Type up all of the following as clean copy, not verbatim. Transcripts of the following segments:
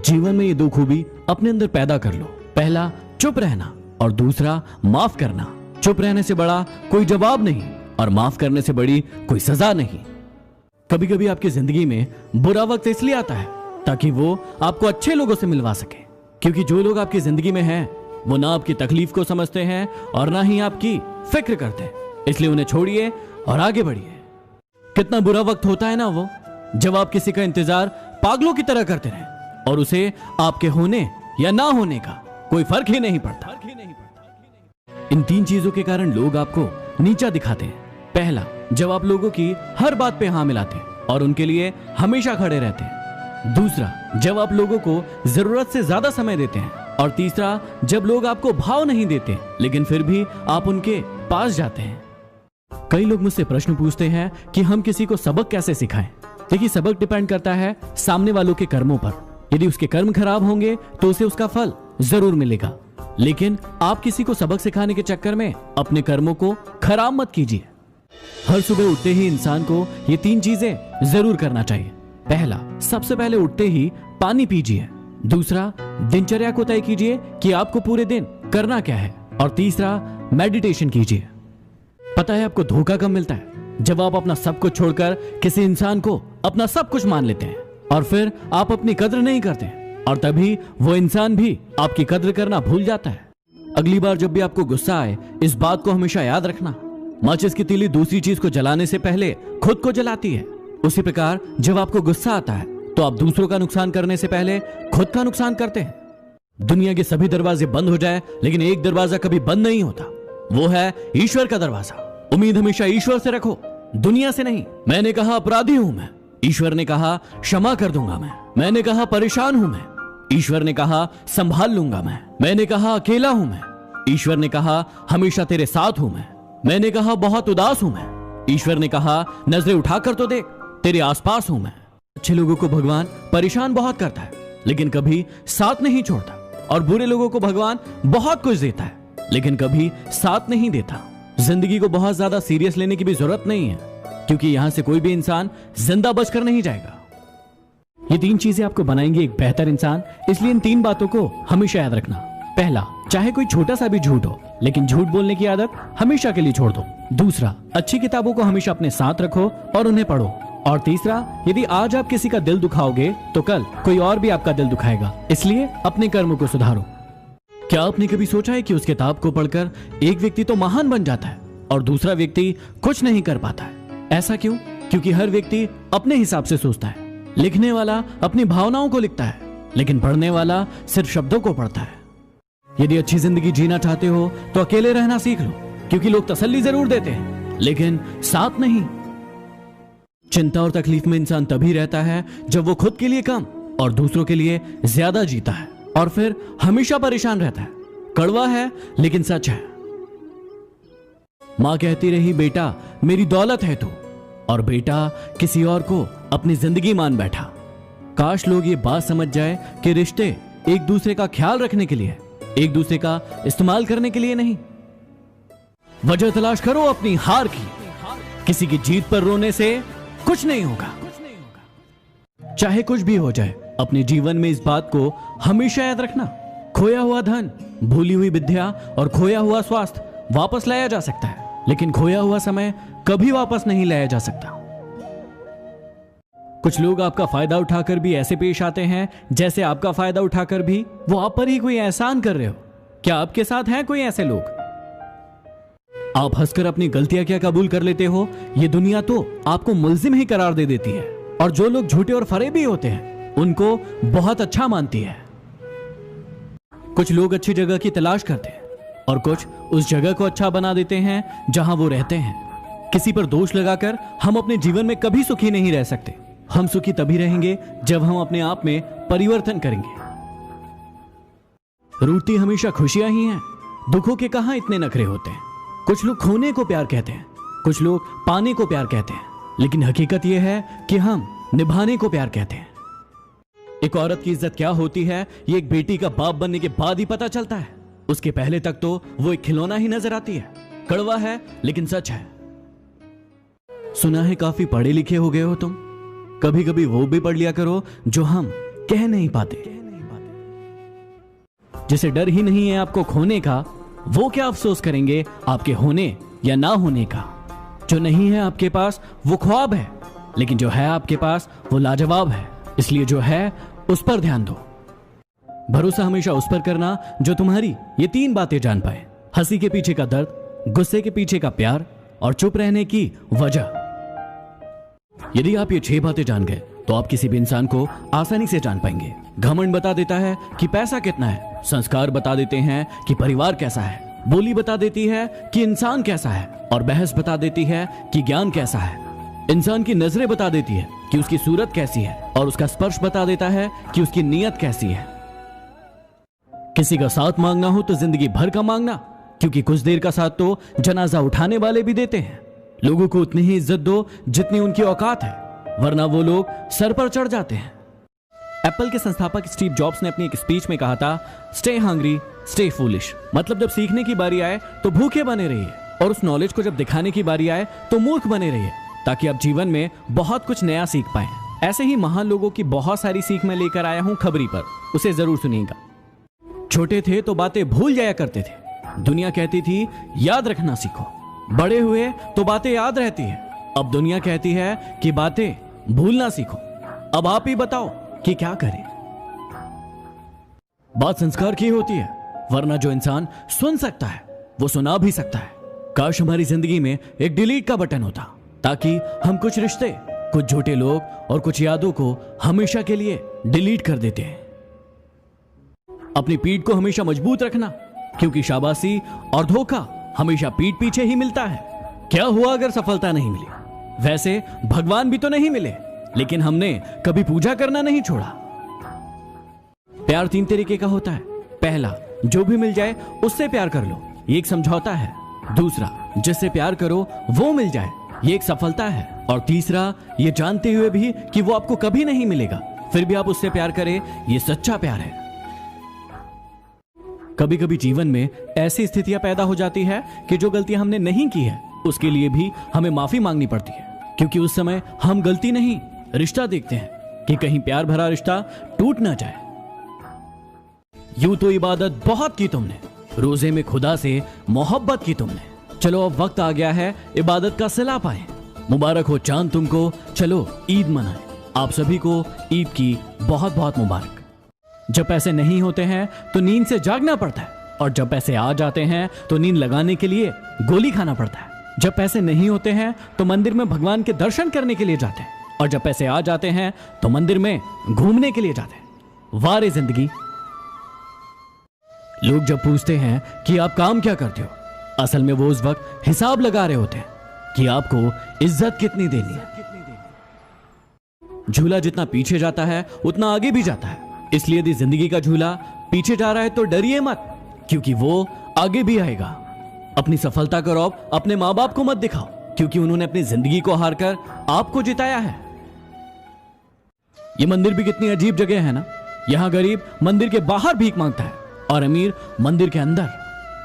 जीवन में ये दो खूबी अपने अंदर पैदा कर लो। पहला, चुप रहना, और दूसरा, माफ करना। चुप रहने से बड़ा कोई जवाब नहीं और माफ करने से बड़ी कोई सजा नहीं। कभी कभी आपकी जिंदगी में बुरा वक्त इसलिए आता है ताकि वो आपको अच्छे लोगों से मिलवा सके, क्योंकि जो लोग आपकी जिंदगी में हैं वो ना आपकी तकलीफ को समझते हैं और ना ही आपकी फिक्र करते हैं। इसलिए उन्हें छोड़िए और आगे बढ़िए। कितना बुरा वक्त होता है ना वो, जब आप किसी का इंतजार पागलों की तरह करते रहें और उसे आपके होने या ना होने का कोई फर्क ही नहीं पड़ता। इन तीन चीजों के कारण लोग आपको नीचा दिखाते हैं। पहला, जब आप लोगों की हर बात पे हाँ मिलाते हैं और उनके लिए हमेशा खड़े रहते हैं। दूसरा, जब आप लोगों को जरूरत से ज्यादा समय देते हैं। और तीसरा, जब लोग आपको भाव नहीं देते लेकिन फिर भी आप उनके पास जाते हैं। कई लोग मुझसे प्रश्न पूछते हैं कि हम किसी को सबक कैसे सिखाएं। देखिए, सबक डिपेंड करता है सामने वालों के कर्मों पर। यदि उसके कर्म खराब होंगे तो उसे उसका फल जरूर मिलेगा, लेकिन आप किसी को सबक सिखाने के चक्कर में अपने कर्मों को खराब मत कीजिए। हर सुबह उठते ही इंसान को ये तीन चीजें जरूर करना चाहिए। पहला, सबसे पहले उठते ही पानी पीजिए। दूसरा, दिनचर्या को तय कीजिए कि आपको पूरे दिन करना क्या है। और तीसरा, मेडिटेशन कीजिए। पता है आपको धोखा कब मिलता है? जब आप अपना सब कुछ छोड़कर किसी इंसान को अपना सब कुछ मान लेते हैं और फिर आप अपनी कद्र नहीं करते, और तभी वो इंसान भी आपकी कद्र करना भूल जाता है। अगली बार जब भी आपको गुस्सा आए, इस बात को हमेशा याद रखना, माचिस की तीली दूसरी चीज को जलाने से पहले खुद को जलाती है। उसी प्रकार जब आपको गुस्सा आता है तो आप दूसरों का नुकसान करने से पहले खुद का नुकसान करते हैं। दुनिया के सभी दरवाजे बंद हो जाए लेकिन एक दरवाजा कभी बंद नहीं होता, वो है ईश्वर का दरवाजा। उम्मीद हमेशा ईश्वर से रखो, दुनिया से नहीं। मैंने कहा अपराधी हूं मैं, ईश्वर ने कहा क्षमा कर दूंगा मैं। मैंने कहा परेशान हूं मैं, ईश्वर ने कहा संभाल लूंगा मैं। मैंने कहा अकेला हूं मैं, ईश्वर ने कहा हमेशा तेरे साथ हूं मैं। मैंने कहा बहुत उदास हूं मैं, ईश्वर ने कहा नजरें उठाकर तो देख, तेरे आसपास हूं मैं। अच्छे लोगों को भगवान परेशान बहुत करता है लेकिन कभी साथ नहीं छोड़ता, और बुरे लोगों को भगवान बहुत कुछ देता है लेकिन कभी साथ नहीं देता। जिंदगी को बहुत ज्यादा सीरियस लेने की भी जरूरत नहीं है, क्योंकि यहां से कोई भी इंसान जिंदा बचकर नहीं जाएगा। ये तीन चीजें आपको बनाएंगी एक बेहतर इंसान, इसलिए इन तीन बातों को हमेशा याद रखना। पहला, चाहे कोई छोटा सा भी झूठ हो लेकिन झूठ बोलने की आदत हमेशा के लिए छोड़ दो। दूसरा, अच्छी किताबों को हमेशा अपने साथ रखो और उन्हें पढ़ो। और तीसरा, यदि आज आप किसी का दिल दुखाओगे तो कल कोई और भी आपका दिल दुखाएगा, इसलिए अपने कर्म को सुधारो। क्या आपने कभी सोचा है कि उस किताब को पढ़कर एक व्यक्ति तो महान बन जाता है और दूसरा व्यक्ति कुछ नहीं कर पाता है? ऐसा क्यों? क्योंकि हर व्यक्ति अपने हिसाब से सोचता है। लिखने वाला अपनी भावनाओं को लिखता है लेकिन पढ़ने वाला सिर्फ शब्दों को पढ़ता है। यदि अच्छी जिंदगी जीना चाहते हो तो अकेले रहना सीख लो, क्योंकि लोग तसल्ली जरूर देते हैं लेकिन साथ नहीं। चिंता और तकलीफ में इंसान तभी रहता है जब वो खुद के लिए कम और दूसरों के लिए ज्यादा जीता है, और फिर हमेशा परेशान रहता है। कड़वा है लेकिन सच है। मां कहती रही, बेटा मेरी दौलत है तू, और बेटा किसी और को अपनी जिंदगी मान बैठा। काश लोग ये बात समझ जाए कि रिश्ते एक दूसरे का ख्याल रखने के लिए, एक दूसरे का इस्तेमाल करने के लिए नहीं। वजह तलाश करो अपनी हार की, किसी की जीत पर रोने से कुछ नहीं होगा। चाहे कुछ भी हो जाए, अपने जीवन में इस बात को हमेशा याद रखना, खोया हुआ धन, भूली हुई विद्या और खोया हुआ स्वास्थ्य वापस लाया जा सकता है, लेकिन खोया हुआ समय कभी वापस नहीं लाया जा सकता। कुछ लोग आपका फायदा उठाकर भी ऐसे पेश आते हैं जैसे आपका फायदा उठाकर भी वो आप पर ही कोई एहसान कर रहे हो। क्या आपके साथ हैं कोई ऐसे लोग? आप हंसकर अपनी गलतियां क्या कबूल कर लेते हो, ये दुनिया तो आपको मुल्जिम ही करार दे देती है, और जो लोग झूठे और फरेबी होते हैं उनको बहुत अच्छा मानती है। कुछ लोग अच्छी जगह की तलाश करते हैं और कुछ उस जगह को अच्छा बना देते हैं जहां वो रहते हैं। किसी पर दोष लगाकर हम अपने जीवन में कभी सुखी नहीं रह सकते। हम सुखी तभी रहेंगे जब हम अपने आप में परिवर्तन करेंगे। रूठती हमेशा खुशियां ही हैं, दुखों के कहां इतने नखरे होते हैं। कुछ लोग खोने को प्यार कहते हैं, कुछ लोग पाने को प्यार कहते हैं, लेकिन हकीकत यह है कि हम निभाने को प्यार कहते हैं। एक औरत की इज्जत क्या होती है ये एक बेटी का बाप बनने के बाद ही पता चलता है। उसके पहले तक तो वो एक खिलौना ही नजर आती है। कड़वा है लेकिन सच है। सुना है काफी पढ़े लिखे हो गए हो तुम, कभी कभी वो भी पढ़ लिया करो जो हम कह नहीं पाते। जिसे डर ही नहीं है आपको खोने का, वो क्या अफसोस करेंगे आपके होने या ना होने का। जो नहीं है आपके पास वो ख्वाब है, लेकिन जो है आपके पास वो लाजवाब है। इसलिए जो है उस पर ध्यान दो। भरोसा हमेशा उस पर करना जो तुम्हारी ये 3 बातें जान पाए: हंसी के पीछे का दर्द, गुस्से के पीछे का प्यार और चुप रहने की वजह। यदि आप ये 6 बातें जान गए तो आप किसी भी इंसान को आसानी से जान पाएंगे। घमंड बता देता है कि पैसा कितना है, संस्कार बता देते हैं कि परिवार कैसा है, बोली बता देती है कि इंसान कैसा है, और बहस बता देती है कि ज्ञान कैसा है। इंसान की नजरें बता देती है कि उसकी सूरत कैसी है, और उसका स्पर्श बता देता है कि उसकी नीयत कैसी है। किसी का साथ मांगना हो तो जिंदगी भर का मांगना, क्योंकि कुछ देर का साथ तो जनाजा उठाने वाले भी देते हैं। लोगों को उतनी ही इज्जत दो जितनी उनकी औकात है, वरना वो लोग सर पर चढ़ जाते हैं। एप्पल के संस्थापक स्टीव जॉब्स ने अपनी एक स्पीच में कहा था, स्टे हंग्री स्टे फूलिश। मतलब जब सीखने की बारी आए तो भूखे बने रहिए, और उस नॉलेज को जब दिखाने की बारी आए तो मूर्ख बने रहिए, ताकि आप जीवन में बहुत कुछ नया सीख पाएं। ऐसे ही महान लोगों की बहुत सारी सीख मैं लेकर आया हूं खबरी पर, उसे जरूर सुनिएगा। छोटे थे तो बातें भूल जाया करते थे। दुनिया कहती थी याद रखना सीखो। बड़े हुए तो बातें याद रहती है। अब दुनिया कहती है कि बातें भूलना सीखो। अब आप ही बताओ कि क्या करें। बात संस्कार की होती है, वरना जो इंसान सुन सकता है वो सुना भी सकता है। काश हमारी जिंदगी में एक डिलीट का बटन होता, ताकि हम कुछ रिश्ते, कुछ झूठे लोग और कुछ यादों को हमेशा के लिए डिलीट कर देते हैं। अपनी पीठ को हमेशा मजबूत रखना, क्योंकि शाबाशी और धोखा हमेशा पीठ पीछे ही मिलता है। क्या हुआ अगर सफलता नहीं मिली? वैसे भगवान भी तो नहीं मिले, लेकिन हमने कभी पूजा करना नहीं छोड़ा। प्यार 3 तरीके का होता है। पहला, जो भी मिल जाए उससे प्यार कर लो, ये एक समझौता है। दूसरा, जिससे प्यार करो वो मिल जाए, ये एक सफलता है। और तीसरा, ये जानते हुए भी कि वो आपको कभी नहीं मिलेगा, फिर भी आप उससे प्यार करें, ये सच्चा प्यार है। कभी कभी जीवन में ऐसी स्थितियां पैदा हो जाती है कि जो गलतियां हमने नहीं की है उसके लिए भी हमें माफी मांगनी पड़ती है, क्योंकि उस समय हम गलती नहीं रिश्ता देखते हैं कि कहीं प्यार भरा रिश्ता टूट ना जाए। यूं तो इबादत बहुत की तुमने, रोजे में खुदा से मोहब्बत की तुमने। चलो अब वक्त आ गया है इबादत का सिला पाए। मुबारक हो चांद तुमको, चलो ईद मनाएं। आप सभी को ईद की बहुत बहुत मुबारक। जब पैसे नहीं होते हैं तो नींद से जागना पड़ता है, और जब पैसे आ जाते हैं तो नींद लगाने के लिए गोली खाना पड़ता है। जब पैसे नहीं होते हैं तो मंदिर में भगवान के दर्शन करने के लिए जाते हैं, और जब पैसे आ जाते हैं तो मंदिर में घूमने के लिए जाते हैं। वाह रे जिंदगी। लोग जब पूछते हैं कि आप काम क्या करते हो, असल में वो उस वक्त हिसाब लगा रहे होते हैं कि आपको इज्जत कितनी देनी है। झूला जितना पीछे जाता है उतना आगे भी जाता है, इसलिए यदि जिंदगी का झूला पीछे जा रहा है तो डरिए मत, क्योंकि वो आगे भी आएगा। अपनी सफलता का रौब अपने मां बाप को मत दिखाओ, क्योंकि उन्होंने अपनी जिंदगी को हारकर आपको जिताया है। ये मंदिर भी कितनी अजीब जगह है ना। यहां गरीब मंदिर के बाहर भीख मांगता है और अमीर मंदिर के अंदर।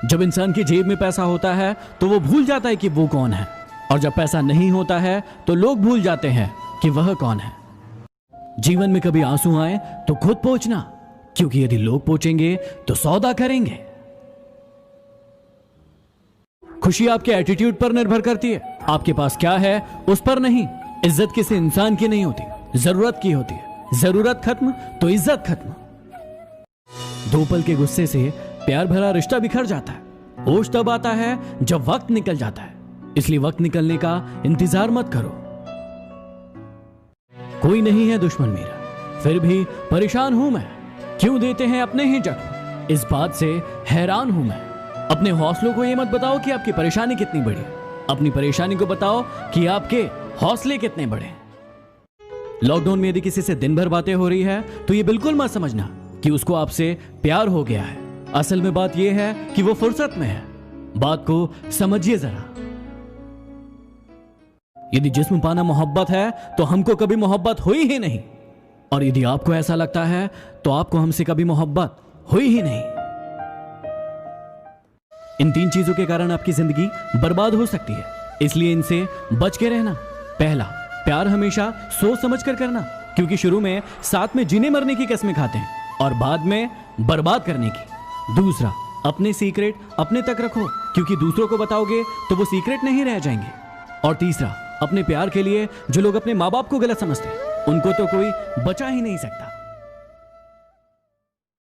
जब इंसान की जेब में पैसा होता है तो वो भूल जाता है कि वो कौन है, और जब पैसा नहीं होता है तो लोग भूल जाते हैं कि वह कौन है। जीवन में कभी आंसू आए तो खुद पोंछना, क्योंकि यदि लोग पोंछेंगे तो सौदा करेंगे। खुशी आपके एटीट्यूड पर निर्भर करती है, आपके पास क्या है उस पर नहीं। इज्जत किसी इंसान की नहीं होती, जरूरत की होती है। जरूरत खत्म तो इज्जत खत्म। 2 पल के गुस्से से प्यार भरा रिश्ता बिखर जाता है। होश तब आता है जब वक्त निकल जाता है, इसलिए वक्त निकलने का इंतजार मत करो। कोई नहीं है दुश्मन मेरा, फिर भी परेशान हूं मैं। क्यों देते हैं अपने ही जख्म, इस बात से हैरान हूं मैं। अपने हौसलों को ये मत बताओ कि आपकी परेशानी कितनी बड़ी है, अपनी परेशानी को बताओ कि आपके हौसले कितने बड़े। लॉकडाउन में यदि किसी से दिन भर बातें हो रही है तो ये बिल्कुल मत समझना कि उसको आपसे प्यार हो गया है। असल में बात यह है कि वो फुर्सत में है। बात को समझिए जरा। यदि जिस्म पाना मोहब्बत है तो हमको कभी मोहब्बत हुई ही नहीं, और यदि आपको ऐसा लगता है तो आपको हमसे कभी मोहब्बत हुई ही नहीं। इन 3 चीजों के कारण आपकी जिंदगी बर्बाद हो सकती है, इसलिए इनसे बच के रहना। पहला, प्यार हमेशा सोच समझ कर करना, क्योंकि शुरू में साथ में जीने मरने की कस्में खाते हैं और बाद में बर्बाद करने की। दूसरा, अपने सीक्रेट अपने तक रखो, क्योंकि दूसरों को बताओगे तो वो सीक्रेट नहीं रह जाएंगे। और तीसरा, अपने प्यार के लिए जो लोग अपने माँ बाप को गलत समझते हैं उनको तो कोई बचा ही नहीं सकता।